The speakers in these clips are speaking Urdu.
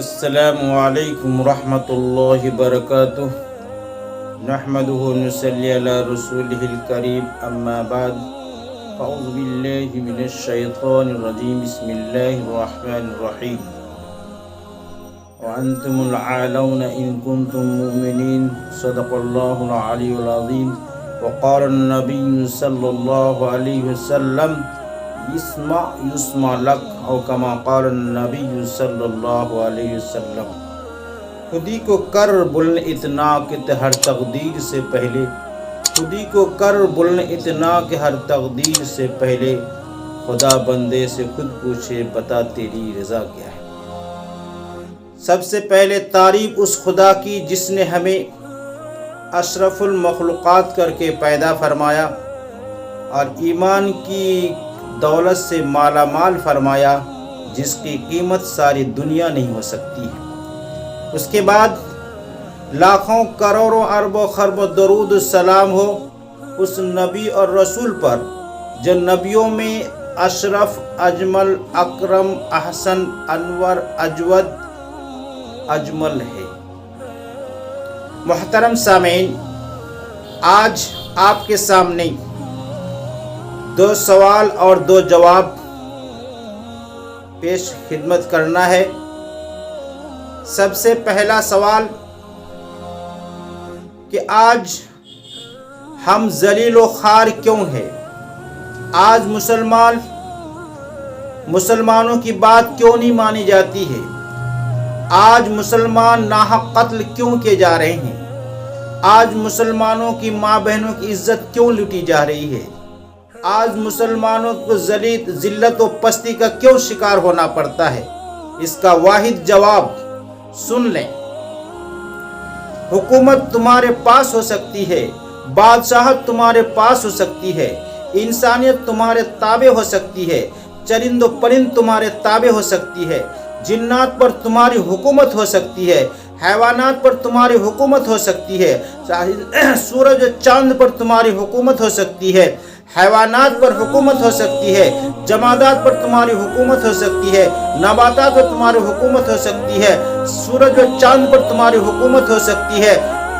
السلام علیکم ورحمۃ اللہ وبرکاتہ۔ نحمدہ ونصلی علی رسولہ الکریم، اما بعد، اعوذ باللہ من الشیطان الرجیم، بسم اللہ الرحمن الرحیم۔ وانتم العالون ان کنتم مؤمنین، صدق اللہ العلی العظیم۔ وقال النبی صلی اللہ علیہ وسلم، اسمع یسمع لک، او کما قال النبی صلی اللہ علیہ وسلم۔ خودی کو کر بلند اتنا کہ ہر تقدیر سے پہلے، خودی کو کر بلند اتنا کہ ہر تقدیر سے پہلے، خدا بندے سے خود پوچھے بتا تیری رضا کیا ہے۔ سب سے پہلے تعریف اس خدا کی جس نے ہمیں اشرف المخلوقات کر کے پیدا فرمایا اور ایمان کی دولت سے مالا مال فرمایا، جس کی قیمت ساری دنیا نہیں ہو سکتی ہے۔ اس کے بعد لاکھوں کروڑوں اربوں خربوں درود السلام ہو اس نبی اور رسول پر جو نبیوں میں اشرف، اجمل، اکرم، احسن، انور، اجود، اجمل ہے۔ محترم سامعین، آج آپ کے سامنے 2 سوال اور 2 جواب پیش خدمت کرنا ہے۔ سب سے پہلا سوال کہ آج ہم ذلیل و خوار کیوں ہیں؟ آج مسلمانوں کی بات کیوں نہیں مانی جاتی ہے؟ آج مسلمان ناحق قتل کیوں کیے جا رہے ہیں؟ آج مسلمانوں کی ماں بہنوں کی عزت کیوں لوٹی جا رہی ہے؟ آج مسلمانوں کو ذلت و پستی کا کیوں شکار ہونا پڑتا ہے؟ اس کا واحد جواب سن لیں۔ حکومت تمہارے پاس ہو سکتی ہے، بادشاہت تمہارے پاس ہو سکتی ہے، انسانیت تمہارے تابع ہو سکتی ہے، چرند و پرند تمہارے تابع ہو سکتی ہے، جنات پر تمہاری حکومت ہو سکتی ہے، حیوانات پر تمہاری حکومت ہو سکتی ہے، سورج و چاند پر تمہاری حکومت ہو سکتی ہے، حیوانات پر حکومت ہو سکتی ہے، جمادات پر تمہاری حکومت ہو سکتی ہے، نباتات پر تمہاری حکومت ہو سکتی ہے، سورج و چاند پر تمہاری حکومت ہو سکتی ہے،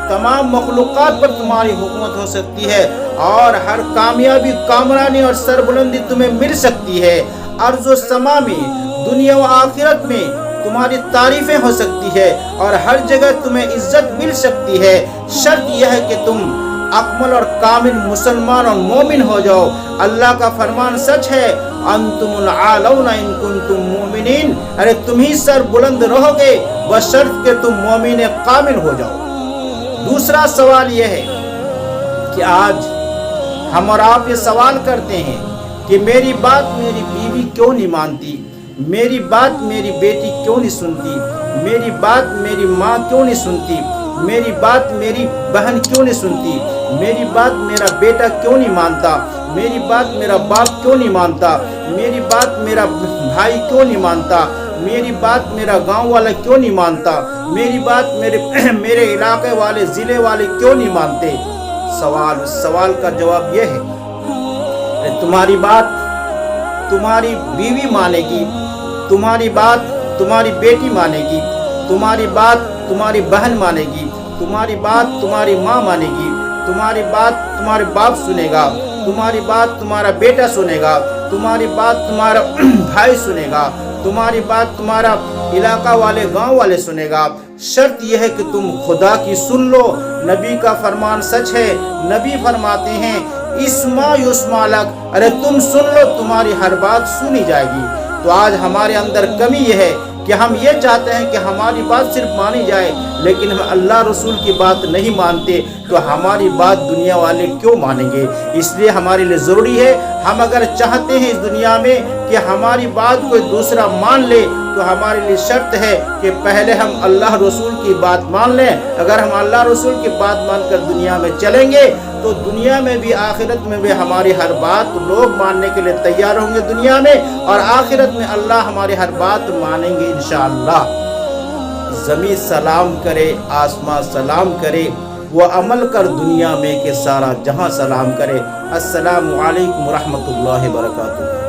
تمام مخلوقات پر تمہاری حکومت ہو سکتی ہے، اور ہر کامیابی، کامرانی اور سربلندی تمہیں مل سکتی ہے۔ ارض و سما میں، دنیا و آخرت میں تمہاری تعریفیں ہو سکتی ہے، اور ہر جگہ تمہیں عزت مل سکتی ہے۔ شرط یہ ہے کہ تم اکمل اور کامل مسلمان اور مومن ہو جاؤ۔ اللہ کا فرمان سچ ہے، انتم العالون ان کنتم مومنین، ارے تم ہی سر بلند رہو گے بشرط کہ تم مومن کامل ہو جاؤ۔ دوسرا سوال یہ ہے کہ آج ہم اور آپ یہ سوال کرتے ہیں کہ میری بات میری بیوی کیوں نہیں مانتی، میری بات میری بیٹی کیوں نہیں سنتی، میری بات میری ماں کیوں نہیں سنتی، میری بات میری بہن کیوں نہیں سنتی، میری بات میرا بیٹا کیوں نہیں مانتا، میری بات میرا باپ کیوں نہیں مانتا، میری بات میرا بھائی کیوں نہیں مانتا، میری بات میرا گاؤں والا کیوں نہیں مانتا، میری بات میرے علاقے والے، ضلع والے کیوں نہیں مانتے؟ سوال کا جواب یہ ہے، تمہاری بات تمہاری بیوی مانے گی، تمہاری بات تمہاری بیٹی مانے گی، تمہاری بات تمہاری بہن مانے گی، تمہاری بات تمہاری ماں مانے گی، تمہاری بات تمہارے باپ سنے گا، تمہاری بات تمہارا بیٹا سنے گا، تمہاری بات تمہارا بھائی سنے گا، تمہاری بات تمہارا علاقہ والے، گاؤں والے سنے گا۔ شرط یہ ہے کہ تم خدا کی سن لو۔ نبی کا فرمان سچ ہے، نبی فرماتے ہیں اسمع یسمع لک، ارے تم سن لو، تمہاری ہر بات سنی جائے گی۔ تو آج ہمارے اندر کمی یہ ہے کہ ہم یہ چاہتے ہیں کہ ہماری بات صرف مانی جائے، لیکن ہم اللہ رسول کی بات نہیں مانتے، تو ہماری بات دنیا والے کیوں مانیں گے؟ اس لیے ہمارے لیے ضروری ہے، ہم اگر چاہتے ہیں اس دنیا میں کہ ہماری بات کوئی دوسرا مان لے، تو ہمارے لیے شرط ہے کہ پہلے ہم اللہ رسول کی بات مان لیں۔ اگر ہم اللہ رسول کی بات مان کر دنیا میں چلیں گے تو دنیا میں بھی آخرت میں بھی ہماری ہر بات لوگ ماننے کے لیے تیار ہوں گے دنیا میں، اور آخرت میں اللہ ہماری ہر بات مانیں گے انشاءاللہ۔ زمین سلام کرے، آسمان سلام کرے، وہ عمل کر دنیا میں کہ سارا جہاں سلام کرے۔ السلام علیکم ورحمۃ اللہ وبرکاتہ۔